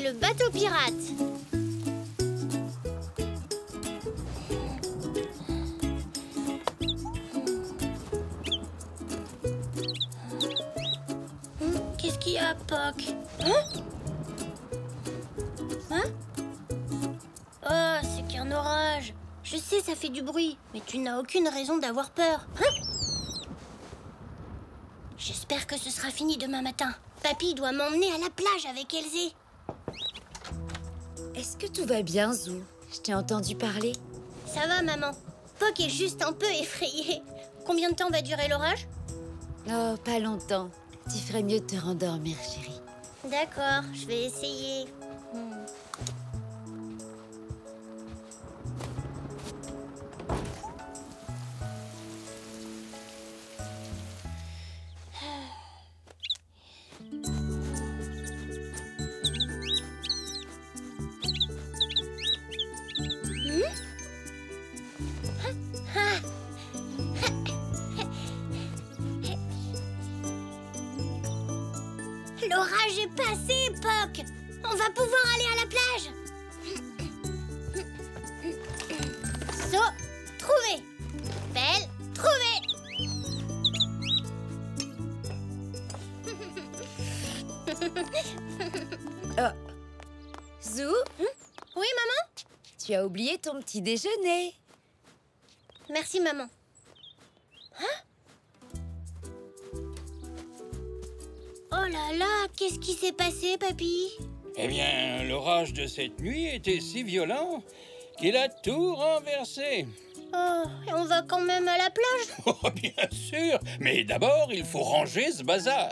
le bateau pirate. Qu'est-ce qu'il y a, Poc? Hein? Oh, c'est qu'un orage. Je sais, ça fait du bruit, mais tu n'as aucune raison d'avoir peur. J'espère que ce sera fini demain matin. Papy doit m'emmener à la plage avec Elzé. Est-ce que tout va bien, Zou? Je t'ai entendu parler. Ça va, maman. Poc est juste un peu effrayé. Combien de temps va durer l'orage? Oh, pas longtemps. Tu ferais mieux de te rendormir, chérie. D'accord, je vais essayer. L'orage est passé, Poc. On va pouvoir aller à la plage. So, trouvé. Belle, trouvé. Zou, Oui, maman? tu as oublié ton petit déjeuner. Merci, maman. Oh là là, qu'est-ce qui s'est passé, papy? Eh bien, l'orage de cette nuit était si violent qu'il a tout renversé. Oh, et on va quand même à la plage? Oh, bien sûr, mais d'abord, il faut ranger ce bazar.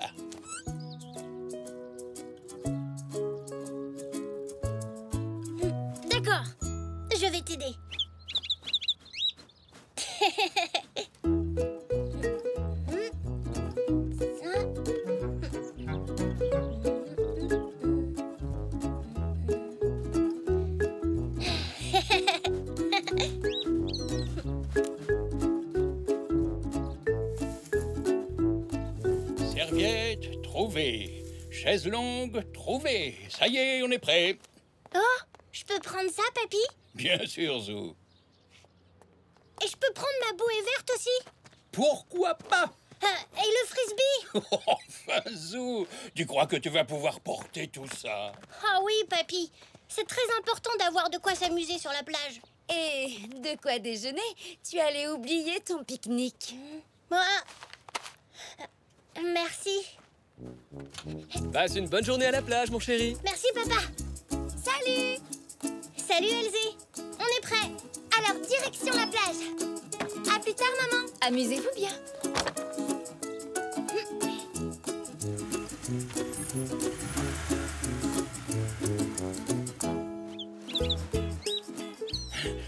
D'accord, je vais t'aider. Serviette, trouvée. Chaise longue, trouvée. Ça y est, on est prêt. Oh, je peux prendre ça, papy? Bien sûr, Zou. Et je peux prendre ma bouée verte aussi? Pourquoi pas? Et le frisbee? Enfin, Zou, tu crois que tu vas pouvoir porter tout ça? Ah oui, papy. C'est très important d'avoir de quoi s'amuser sur la plage. Et de quoi déjeuner? Tu allais oublier ton pique-nique. Merci. Passe une bonne journée à la plage, mon chéri. Merci, papa. Salut. Salut, Elzé. On est prêts. Alors, direction la plage. À plus tard, maman. Amusez-vous bien.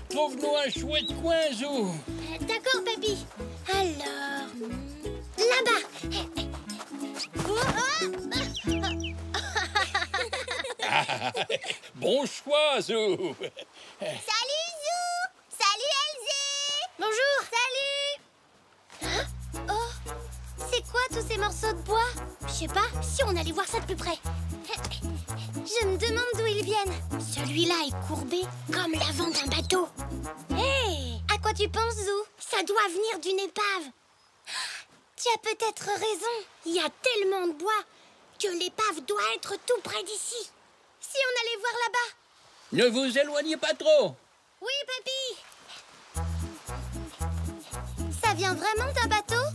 Trouve-nous un chouette coin, Zou. D'accord, papy. Alors, là-bas. Bon choix, Zou. Salut, Zou. Salut, Elzé. Bonjour. Salut. Oh, c'est quoi tous ces morceaux de bois? Je sais pas, si on allait voir ça de plus près. Je me demande d'où ils viennent. Celui-là est courbé comme l'avant d'un bateau. Hé, à quoi tu penses, Zou? Ça doit venir d'une épave. Tu as peut-être raison. Il y a tellement de bois que l'épave doit être tout près d'ici. Si on allait voir là-bas. Ne vous éloignez pas trop. Oui, papy. Ça vient vraiment d'un bateau?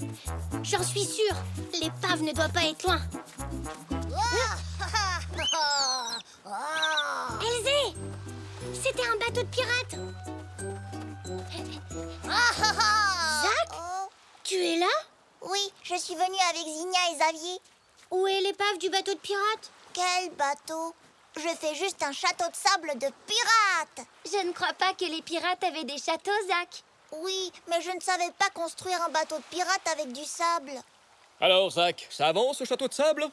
J'en suis sûre. L'épave ne doit pas être loin. Elzé, c'était un bateau de pirates. Zach, tu es là? Oui, je suis venue avec Zinnia et Xavier. Où est l'épave du bateau de pirates? Quel bateau? Je fais juste un château de sable de pirates. Je ne crois pas que les pirates avaient des châteaux, Zach. Oui, mais je ne savais pas construire un bateau de pirates avec du sable. Alors, Zach, ça avance, ce château de sable?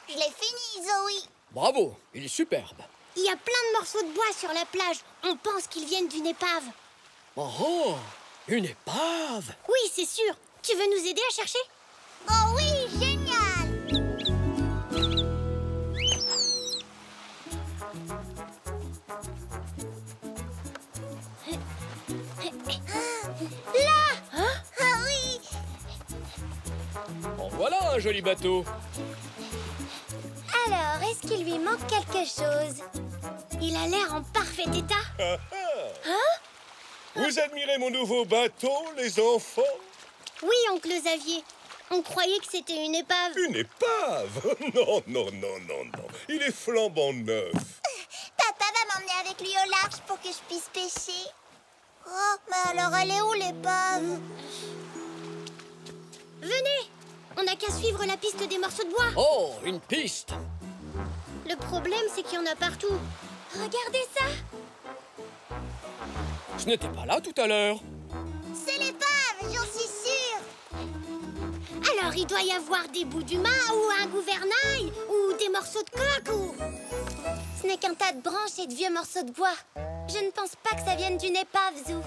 Je l'ai fini, Zoé. Bravo, il est superbe. Il y a plein de morceaux de bois sur la plage. On pense qu'ils viennent d'une épave. Oh, une épave! Oui, c'est sûr. Tu veux nous aider à chercher? Oh oui, génial. un joli bateau. Alors, est-ce qu'il lui manque quelque chose? Il a l'air en parfait état. Vous admirez mon nouveau bateau, les enfants? Oui, oncle Xavier. On croyait que c'était une épave. Une épave? Non, non, non, non, non. Il est flambant neuf. Papa va m'emmener avec lui au large pour que je puisse pêcher. Oh, mais alors elle est où l'épave? Venez! On n'a qu'à suivre la piste des morceaux de bois. Oh, une piste. Le problème, c'est qu'il y en a partout. Regardez ça! Ce n'était pas là tout à l'heure. C'est l'épave, j'en suis sûre. Alors, il doit y avoir des bouts d'humain ou un gouvernail ou des morceaux de coque ou... Ce n'est qu'un tas de branches et de vieux morceaux de bois. Je ne pense pas que ça vienne d'une épave, Zou.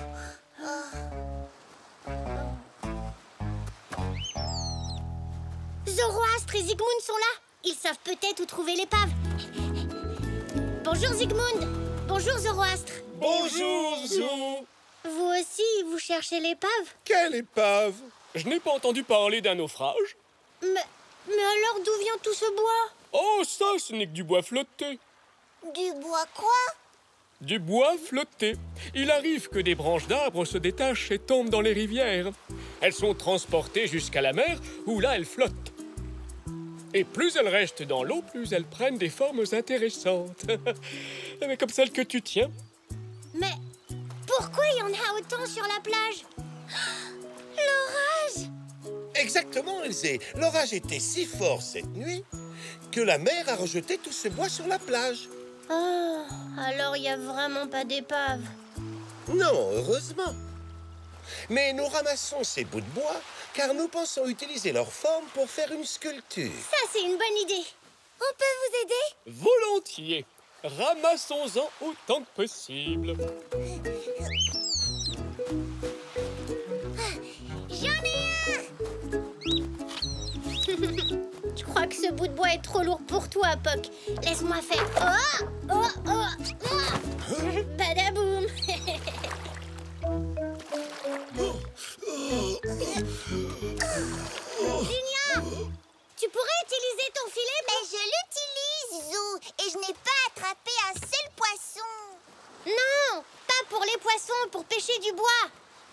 Zoroastre et Zygmunt sont là. Ils savent peut-être où trouver l'épave. Bonjour Zygmunt. Bonjour Zoroastre. Bonjour, Zou. Vous aussi, vous cherchez l'épave? Quelle épave? Je n'ai pas entendu parler d'un naufrage. Mais alors d'où vient tout ce bois? Oh, ça, ce n'est que du bois flotté. Du bois quoi? Du bois flotté. Il arrive que des branches d'arbres se détachent et tombent dans les rivières. Elles sont transportées jusqu'à la mer, où là, elles flottent. Et plus elles restent dans l'eau, plus elles prennent des formes intéressantes. Mais comme celle que tu tiens. Mais pourquoi il y en a autant sur la plage? L'orage! Exactement, Elzé. L'orage était si fort cette nuit que la mer a rejeté tout ce bois sur la plage. Oh, alors il n'y a vraiment pas d'épave. Non, heureusement. Mais nous ramassons ces bouts de bois car nous pensons utiliser leur forme pour faire une sculpture. Ça, c'est une bonne idée. On peut vous aider? Volontiers. Ramassons-en autant que possible. J'en ai un! Je crois que ce bout de bois est trop lourd pour toi, Poc. Laisse-moi faire. Oh! Oh! Oh! Oh! Badaboum! Zinia! Tu pourrais utiliser ton filet pour... Mais je l'utilise, Zou, et je n'ai pas attrapé un seul poisson. Non! Pas pour les poissons, pour pêcher du bois.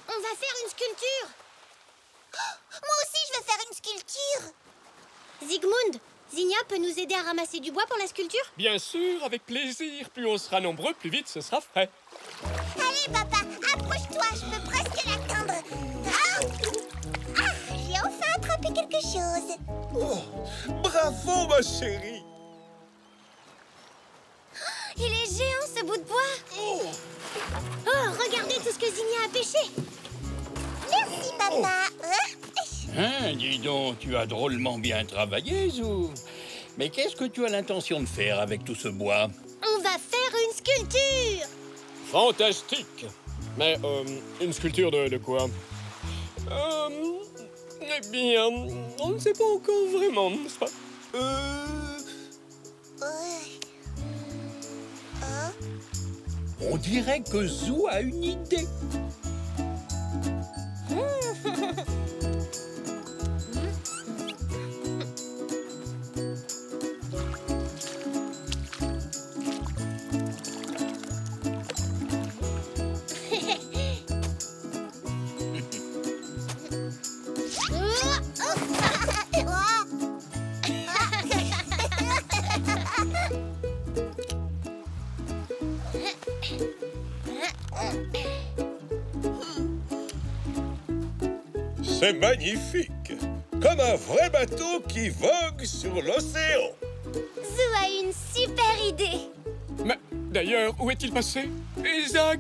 On va faire une sculpture. Moi aussi, je veux faire une sculpture. Zygmunt, Zinia peut nous aider à ramasser du bois pour la sculpture? Bien sûr, avec plaisir. Plus on sera nombreux, plus vite ce sera fait. Allez, papa, approche-toi, je peux presque l'atteindre. J'ai enfin attrapé quelque chose. Oh, bravo, ma chérie. Il est géant, ce bout de bois. Oh, Oh, regardez tout ce que Zinia a pêché. Merci, papa. Hein, dis donc, tu as drôlement bien travaillé, Zou. Mais qu'est-ce que tu as l'intention de faire avec tout ce bois? On va faire une sculpture. Fantastique. Mais, une sculpture de quoi? Eh bien, on ne sait pas encore vraiment, n'est-ce pas? On dirait que Zou a une idée. c'est magnifique. Comme un vrai bateau qui vogue sur l'océan. Zou a une super idée. Mais, d'ailleurs, où est-il passé? Isaac?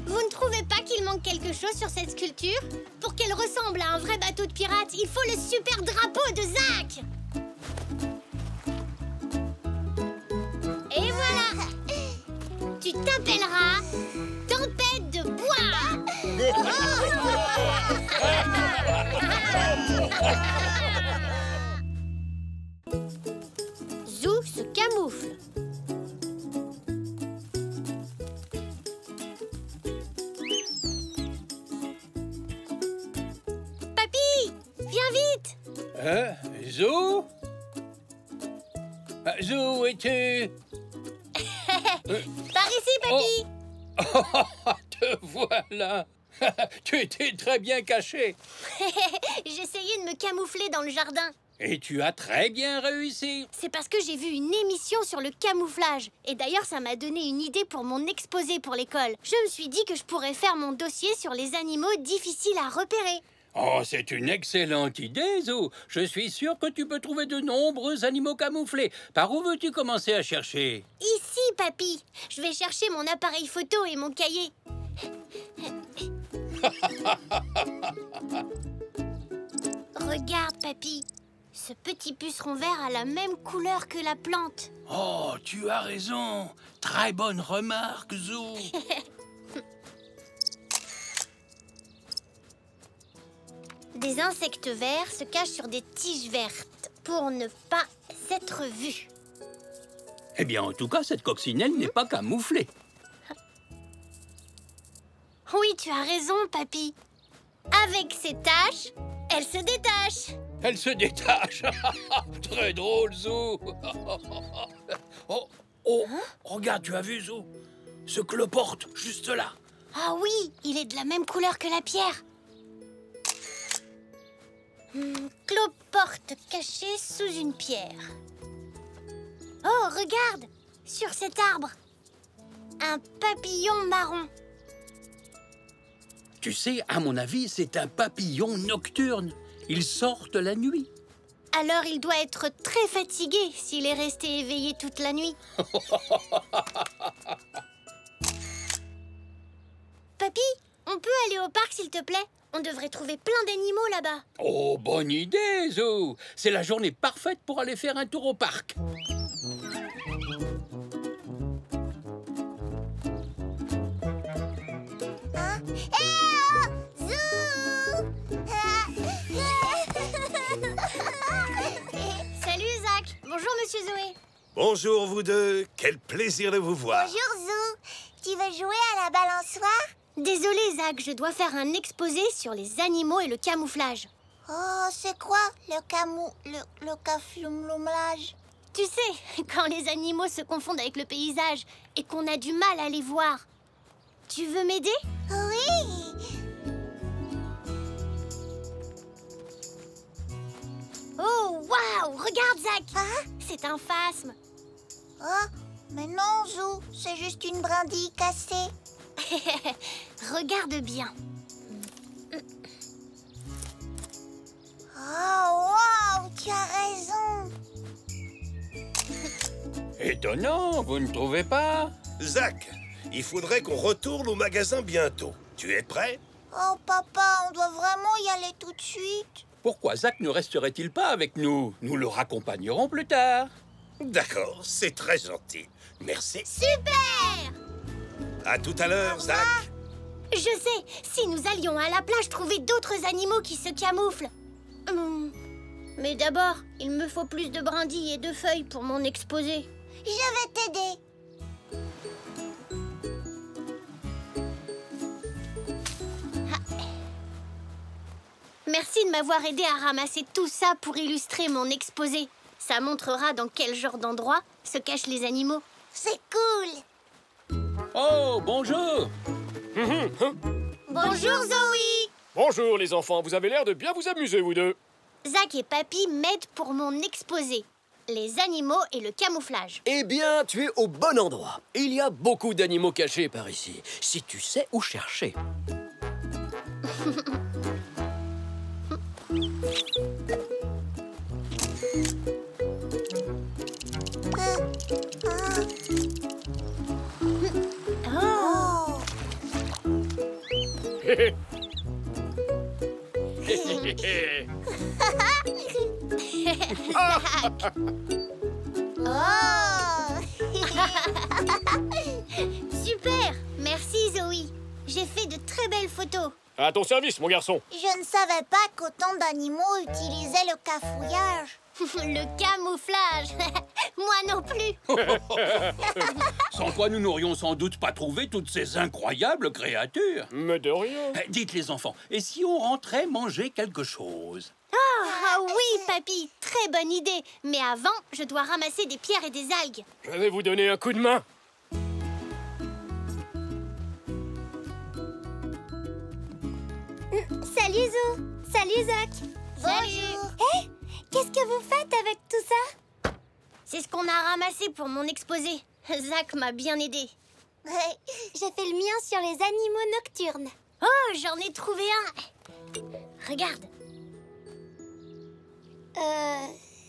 Vous ne trouvez pas qu'il manque quelque chose sur cette sculpture? Pour qu'elle ressemble à un vrai bateau de pirate, il faut le super drapeau de Zach. Et voilà. Tu t'appelleras Tempête de bois. Zou se camoufle. Papy, Zou? Zou, où es-tu? Par ici, papy. Te voilà. Tu étais très bien caché. J'essayais de me camoufler dans le jardin. Et tu as très bien réussi. C'est parce que j'ai vu une émission sur le camouflage. Et d'ailleurs, ça m'a donné une idée pour mon exposé pour l'école. Je me suis dit que je pourrais faire mon dossier sur les animaux difficiles à repérer. Oh, c'est une excellente idée, Zou. Je suis sûr que tu peux trouver de nombreux animaux camouflés. Par où veux-tu commencer à chercher? Ici, papy. Je vais chercher mon appareil photo et mon cahier. Regarde, papy. Ce petit puceron vert a la même couleur que la plante. Oh, tu as raison. Très bonne remarque, Zou. Des insectes verts se cachent sur des tiges vertes pour ne pas être vus. Eh bien, en tout cas, cette coccinelle n'est pas camouflée. Oui, tu as raison, papy. Avec ses taches, elle se détache. Elle se détache. Très drôle, Zou. Oh, regarde, tu as vu, Zou? Ce cloporte, juste là. Ah oui, il est de la même couleur que la pierre. Cloporte cachée sous une pierre. Oh, regarde, sur cet arbre, un papillon marron. Tu sais, à mon avis, c'est un papillon nocturne. Ils sortent la nuit. Alors il doit être très fatigué s'il est resté éveillé toute la nuit. Papy, on peut aller au parc s'il te plaît? On devrait trouver plein d'animaux là-bas. Oh, bonne idée, Zou. C'est la journée parfaite pour aller faire un tour au parc. Hein? Eh oh! Zou! Salut Zach. Bonjour Monsieur Zoé. Bonjour, vous deux. Quel plaisir de vous voir. Bonjour, Zou. Tu veux jouer à la balançoire? Désolée Zach, je dois faire un exposé sur les animaux et le camouflage. Oh, c'est quoi le camouflage? Tu sais, quand les animaux se confondent avec le paysage et qu'on a du mal à les voir. Tu veux m'aider? Oui. Oh, waouh! Regarde, Zach! Hein? C'est un phasme. Oh, mais non, Zou. C'est juste une brindille cassée. Regarde bien. Oh, wow! Tu as raison. Étonnant, vous ne trouvez pas? Zach, il faudrait qu'on retourne au magasin bientôt. Tu es prêt? Oh, papa, on doit vraiment y aller tout de suite. Pourquoi Zach ne resterait-il pas avec nous? Nous le raccompagnerons plus tard. D'accord, c'est très gentil. Merci. Super! À tout à l'heure, Zach. Je sais, si nous allions à la plage trouver d'autres animaux qui se camouflent. Mais d'abord, il me faut plus de brindilles et de feuilles pour mon exposé. Je vais t'aider. Merci de m'avoir aidé à ramasser tout ça pour illustrer mon exposé. Ça montrera dans quel genre d'endroit se cachent les animaux. C'est cool. Oh, bonjour! Bonjour Zoé! Bonjour les enfants, vous avez l'air de bien vous amuser, vous deux. Zach et Papy m'aident pour mon exposé. Les animaux et le camouflage. Eh bien, tu es au bon endroit. Il y a beaucoup d'animaux cachés par ici, si tu sais où chercher. Oh. Oh. Super! Merci Zoé. J'ai fait de très belles photos. À ton service, mon garçon. Je ne savais pas qu'autant d'animaux utilisaient le cafouillage. Le camouflage. Moi non plus. Sans quoi nous n'aurions sans doute pas trouvé toutes ces incroyables créatures. Mais de rien. Dites les enfants, et si on rentrait manger quelque chose? Ah oui, papy, très bonne idée. Mais avant, je dois ramasser des pierres et des algues. Je vais vous donner un coup de main. Salut Zou. Salut Zach. Bonjour. Hé, qu'est-ce que vous faites avec tout ça? C'est ce qu'on a ramassé pour mon exposé. Zach m'a bien aidé. J'ai fait le mien sur les animaux nocturnes. Oh, j'en ai trouvé un. Regarde.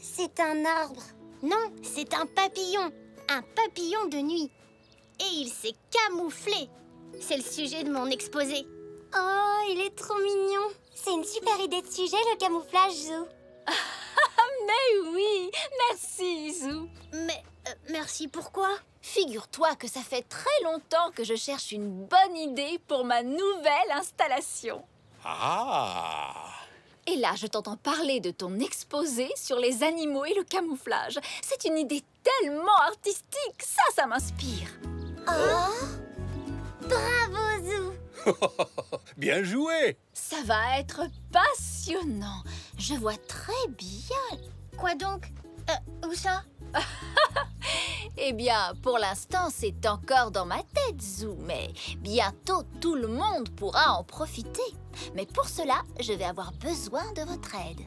C'est un arbre. Non, c'est un papillon. Un papillon de nuit. Et il s'est camouflé. C'est le sujet de mon exposé. Oh, il est trop mignon. C'est une super idée de sujet, le camouflage, Zou. Mais oui, merci, Zou. Mais, merci pourquoi? Figure-toi que ça fait très longtemps que je cherche une bonne idée pour ma nouvelle installation. Ah! Et là, je t'entends parler de ton exposé sur les animaux et le camouflage. C'est une idée tellement artistique, ça m'inspire. Oh, bravo, Zou. Bien joué! Ça va être passionnant. Je vois très bien. Quoi donc? Où ça? Eh bien, pour l'instant, c'est encore dans ma tête, Zou, mais bientôt tout le monde pourra en profiter. Mais pour cela, je vais avoir besoin de votre aide.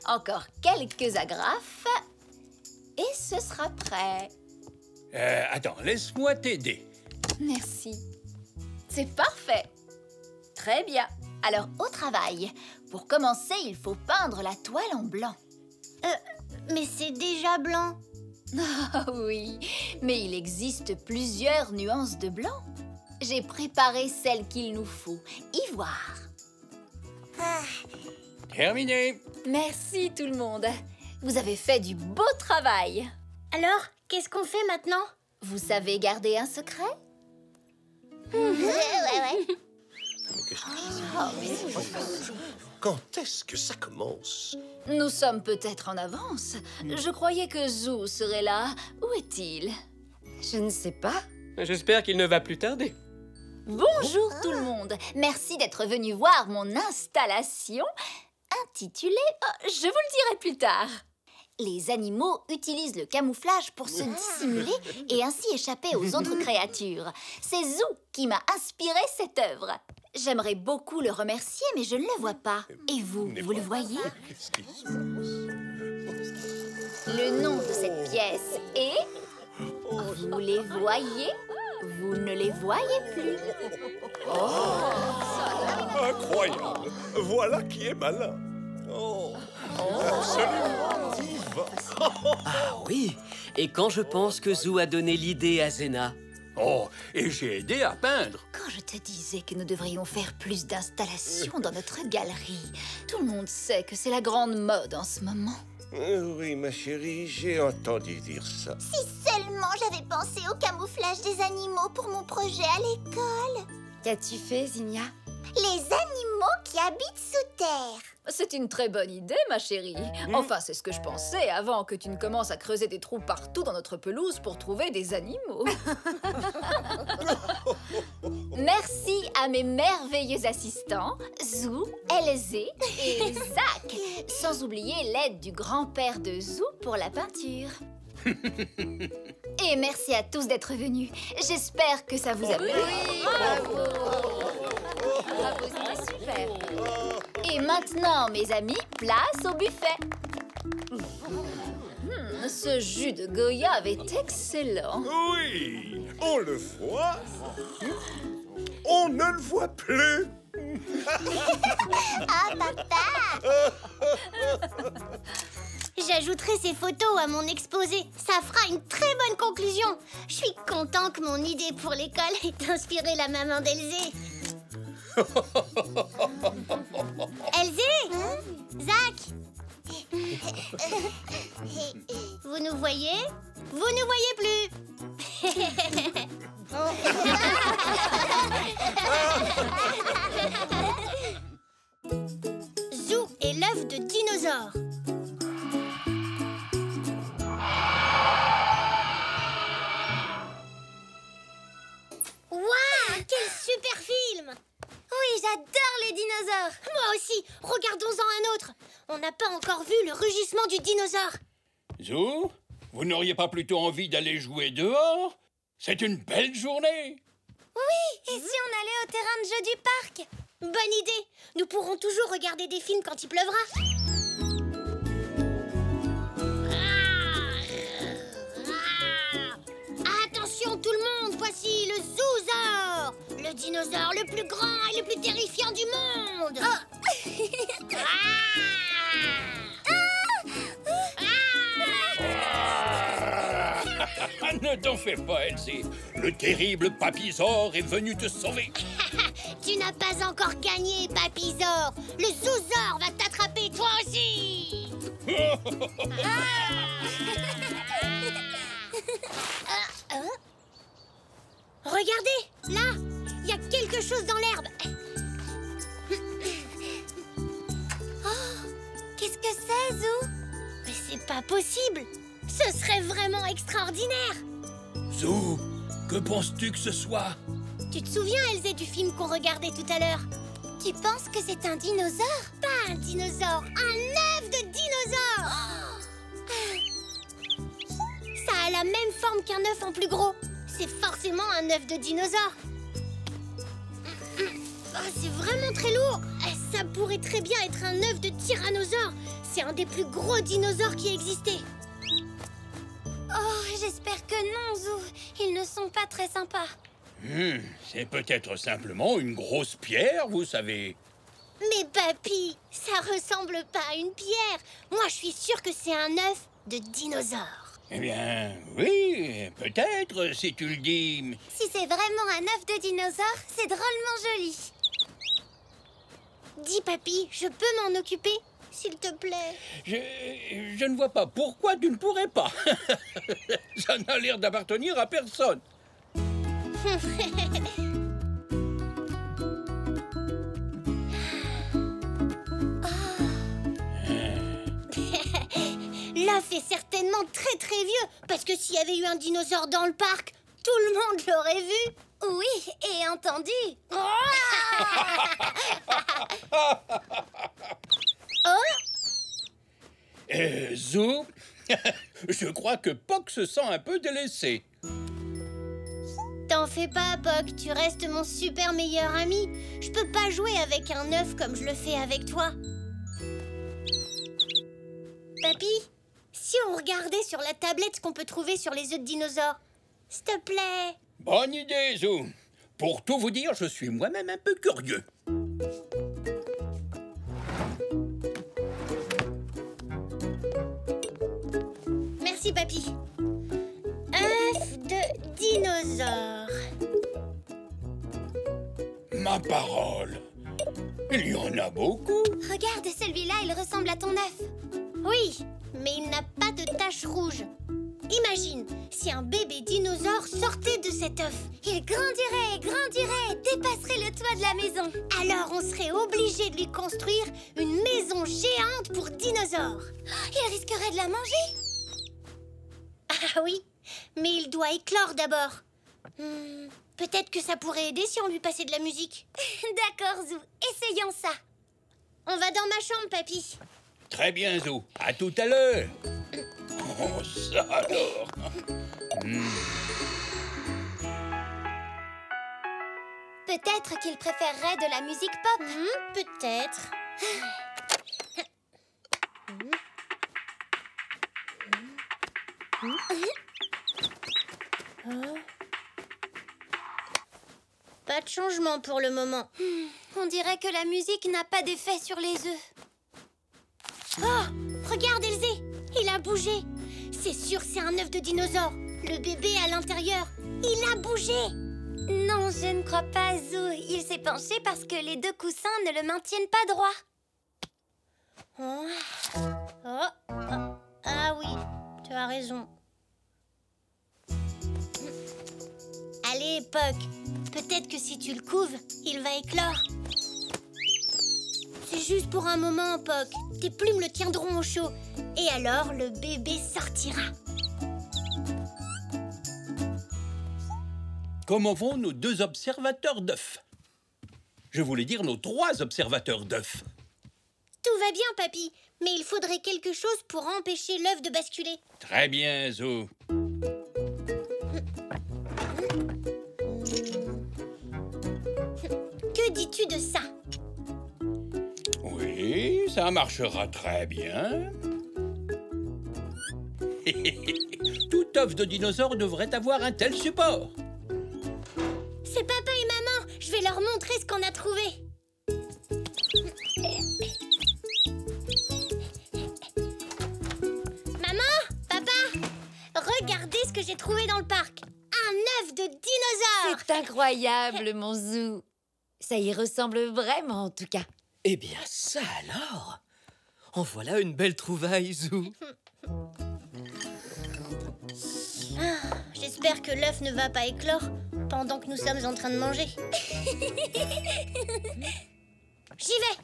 Encore quelques agrafes et ce sera prêt. Attends, laisse-moi t'aider. Merci. C'est parfait. Très bien. Alors, au travail. Pour commencer, il faut peindre la toile en blanc. Mais c'est déjà blanc. Ah oui, mais il existe plusieurs nuances de blanc. J'ai préparé celle qu'il nous faut. Ivoire. Terminé. Merci tout le monde. Vous avez fait du beau travail. Alors, qu'est-ce qu'on fait maintenant? Vous savez garder un secret? Ouais. Quand est-ce que ça commence? Nous sommes peut-être en avance. Je croyais que Zou serait là. Où est-il? Je ne sais pas. J'espère qu'il ne va plus tarder. Bonjour tout le monde. Merci d'être venu voir mon installation intitulée... je vous le dirai plus tard. Les animaux utilisent le camouflage pour se dissimuler et ainsi échapper aux autres créatures. C'est Zou qui m'a inspiré cette œuvre. J'aimerais beaucoup le remercier, mais je ne le vois pas. Et vous, vous le voyez? Qu'est-ce qui se passe? Le nom de cette pièce est... Vous les voyez? Vous ne les voyez plus. Incroyable! Voilà qui est malin! Absolument divin! Ah oui. Et quand je pense que Zou a donné l'idée à Zena. Oh, et j'ai aidé à peindre. Quand je te disais que nous devrions faire plus d'installations dans notre galerie, tout le monde sait que c'est la grande mode en ce moment. Oui, ma chérie, j'ai entendu dire ça. Si seulement j'avais pensé au camouflage des animaux pour mon projet à l'école. Qu'as-tu fait, Zinnia? Les animaux qui habitent sous terre. C'est une très bonne idée, ma chérie. Enfin, c'est ce que je pensais avant que tu ne commences à creuser des trous partout dans notre pelouse pour trouver des animaux. Merci à mes merveilleux assistants, Zou, Elzé et Zach. Sans oublier l'aide du grand-père de Zou pour la peinture. Et merci à tous d'être venus. J'espère que ça vous a plu. Bravo! Bravo, c'était super. Et maintenant, mes amis, place au buffet. Ce jus de goyave est excellent. Oui, on le voit. On ne le voit plus. Ah, papa! J'ajouterai ces photos à mon exposé. Ça fera une très bonne conclusion. Je suis content que mon idée pour l'école ait inspiré la maman d'Elzé. Elzé? Zach? Vous nous voyez? Vous ne voyez plus. Zou et l'œuf de dinosaure. Waouh, quelle J'adore les dinosaures. Moi aussi. Regardons-en un autre. On n'a pas encore vu le rugissement du dinosaure. Zou, vous n'auriez pas plutôt envie d'aller jouer dehors? C'est une belle journée. Oui, et si on allait au terrain de jeu du parc? Bonne idée. Nous pourrons toujours regarder des films quand il pleuvra. Attention tout le monde, voici le Zoosaure, le dinosaure le plus grand et le plus terrifiant du monde. Ne t'en fais pas, Elsie. Le terrible Papizor est venu te sauver. Tu n'as pas encore gagné, Papizor. Le Zoosaure va t'attraper toi aussi. Regardez, là, il y a quelque chose dans l'herbe. Oh, qu'est-ce que c'est, Zou? Mais c'est pas possible. Ce serait vraiment extraordinaire. Zou, que penses-tu que ce soit? Tu te souviens, Elsie, du film qu'on regardait tout à l'heure? Tu penses que c'est un dinosaure? Pas un dinosaure, un œuf de dinosaure. Ça a la même forme qu'un œuf en plus gros. C'est forcément un œuf de dinosaure. Oh, c'est vraiment très lourd. Ça pourrait très bien être un œuf de tyrannosaure. C'est un des plus gros dinosaures qui existait. Oh, j'espère que non, Zou. Ils ne sont pas très sympas. C'est peut-être simplement une grosse pierre, vous savez. Mais papy, ça ressemble pas à une pierre. Moi, je suis sûre que c'est un œuf de dinosaure. Eh bien, oui, peut-être, si tu le dis. Si c'est vraiment un œuf de dinosaure, c'est drôlement joli. Dis, papy, je peux m'en occuper, s'il te plaît? Je ne vois pas pourquoi tu ne pourrais pas. Ça n'a l'air d'appartenir à personne. L'œuf est certainement très très vieux, parce que s'il y avait eu un dinosaure dans le parc, tout le monde l'aurait vu. Oui, et entendu. Zou, je crois que Poc se sent un peu délaissé. T'en fais pas, Poc, tu restes mon super meilleur ami. Je peux pas jouer avec un œuf comme je le fais avec toi. Papy, si on regardait sur la tablette ce qu'on peut trouver sur les œufs de dinosaures, s'il te plaît. Bonne idée, Zou. Pour tout vous dire, je suis moi-même un peu curieux. Merci, papy. Œuf de dinosaure. Ma parole, il y en a beaucoup. Regarde, celui-là, il ressemble à ton œuf. Oui, mais il n'a pas de tache rouge. Imagine, si un bébé dinosaure sortait de cet œuf. Il grandirait, grandirait, dépasserait le toit de la maison. Alors on serait obligé de lui construire une maison géante pour dinosaures. Il risquerait de la manger. Ah oui, mais il doit éclore d'abord. Peut-être que ça pourrait aider si on lui passait de la musique. D'accord, Zou, essayons ça. On va dans ma chambre, papy. Très bien, Zou. À tout à l'heure. Oh, ça alors. Peut-être qu'il préférerait de la musique pop. Peut-être. Pas de changement pour le moment. On dirait que la musique n'a pas d'effet sur les œufs. Oh, regarde, Elsie, il a bougé. C'est sûr, c'est un œuf de dinosaure. Le bébé à l'intérieur, il a bougé. Non, je ne crois pas, Zou. Il s'est penché parce que les deux coussins ne le maintiennent pas droit. Ah oui, tu as raison. Allez, Poc, peut-être que si tu le couves, il va éclore. C'est juste pour un moment, Poc. Tes plumes le tiendront au chaud. Et alors, le bébé sortira. Comment vont nos deux observateurs d'œufs? Je voulais dire nos 3 observateurs d'œufs. Tout va bien, papy. Mais il faudrait quelque chose pour empêcher l'œuf de basculer. Très bien, Zou. Que dis-tu de ça? Oui, ça marchera très bien. Tout œuf de dinosaure devrait avoir un tel support. C'est papa et maman. Je vais leur montrer ce qu'on a trouvé. Maman, papa, regardez ce que j'ai trouvé dans le parc. Un œuf de dinosaure. C'est incroyable, mon Zou. Ça y ressemble vraiment, en tout cas. Eh bien, ça alors! En voilà une belle trouvaille, Zou. J'espère que l'œuf ne va pas éclore pendant que nous sommes en train de manger. J'y vais.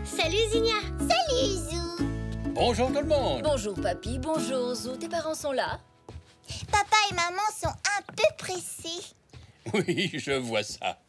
Salut, Zinnia. Salut, Zou. Bonjour tout le monde. Bonjour, papy. Bonjour, Zou. Tes parents sont là? Papa et maman sont un peu pressés. Oui, je vois ça.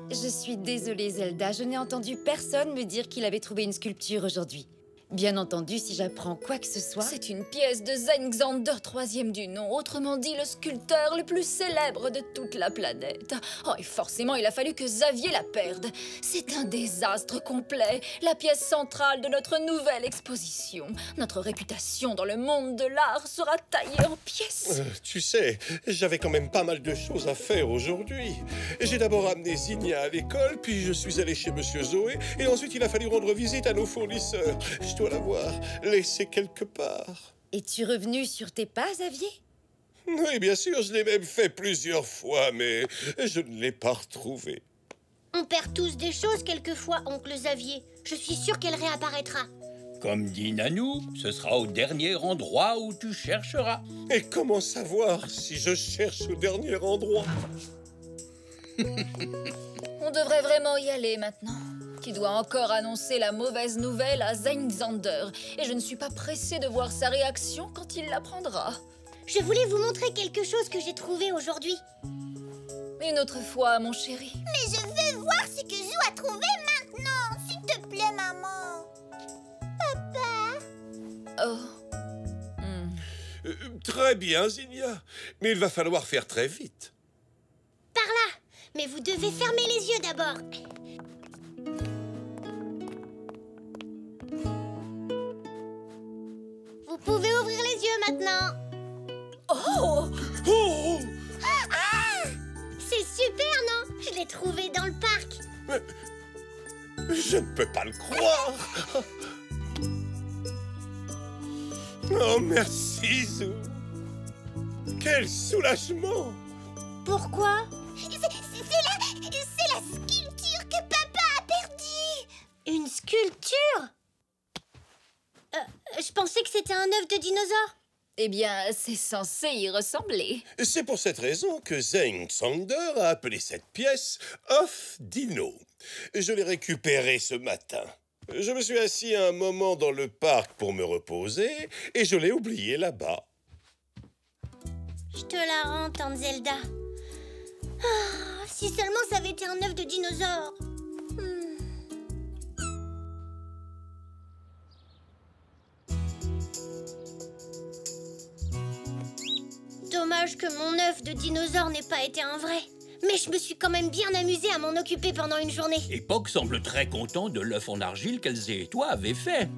Je suis désolée, Zelda. Je n'ai entendu personne me dire qu'il avait trouvé une sculpture aujourd'hui. Bien entendu, si j'apprends quoi que ce soit... C'est une pièce de Zengxander, 3e du nom, autrement dit le sculpteur le plus célèbre de toute la planète. Oh, et forcément, il a fallu que Xavier la perde. C'est un désastre complet, la pièce centrale de notre nouvelle exposition. Notre réputation dans le monde de l'art sera taillée en pièces. Tu sais, j'avais quand même pas mal de choses à faire aujourd'hui. J'ai d'abord amené Zinnia à l'école, puis je suis allé chez Monsieur Zoé, et ensuite il a fallu rendre visite à nos fournisseurs. Je dois l'avoir laissé quelque part. Es-tu revenu sur tes pas, Xavier? Oui, bien sûr, je l'ai même fait plusieurs fois, mais je ne l'ai pas retrouvé. On perd tous des choses quelquefois, oncle Xavier. Je suis sûre qu'elle réapparaîtra. Comme dit Nanou, ce sera au dernier endroit où tu chercheras. Et comment savoir si je cherche au dernier endroit? On devrait vraiment y aller maintenant. Tu dois encore annoncer la mauvaise nouvelle à Zengxander. Et je ne suis pas pressée de voir sa réaction quand il l'apprendra. Je voulais vous montrer quelque chose que j'ai trouvé aujourd'hui. Une autre fois, mon chéri. Mais je veux voir ce que Zou a trouvé maintenant. S'il te plaît, maman. Papa. Oh. Très bien, Zinnia. Mais il va falloir faire très vite. Par là. Mais vous devez fermer les yeux d'abord. Vous pouvez ouvrir les yeux maintenant. Oh! Oh! C'est super, non? Je l'ai trouvé dans le parc. Je ne peux pas le croire. Oh, merci, Zou. Quel soulagement. Pourquoi? C'est la sculpture que papa a perdue. Une sculpture? Je pensais que c'était un œuf de dinosaure. Eh bien, c'est censé y ressembler. C'est pour cette raison que Zengxander a appelé cette pièce œuf dino. Je l'ai récupéré ce matin. Je me suis assis un moment dans le parc pour me reposer et je l'ai oublié là-bas. Je te la rends, tante Zelda. Ah, si seulement ça avait été un œuf de dinosaure. Dommage que mon œuf de dinosaure n'ait pas été un vrai. Mais je me suis quand même bien amusée à m'en occuper pendant une journée. Et Poc semble très content de l'œuf en argile qu'Elzé et toi avez fait.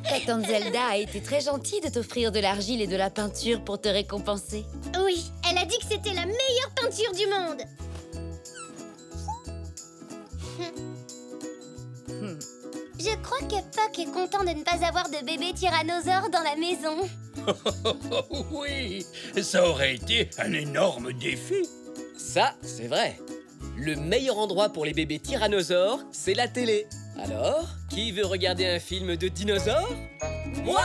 Ta tante Zelda a été très gentille de t'offrir de l'argile et de la peinture pour te récompenser. Oui, elle a dit que c'était la meilleure peinture du monde. Je crois que Poc est content de ne pas avoir de bébé tyrannosaure dans la maison. Oui, ça aurait été un énorme défi. Ça, c'est vrai. Le meilleur endroit pour les bébés tyrannosaures, c'est la télé. Alors, qui veut regarder un film de dinosaures? Moi!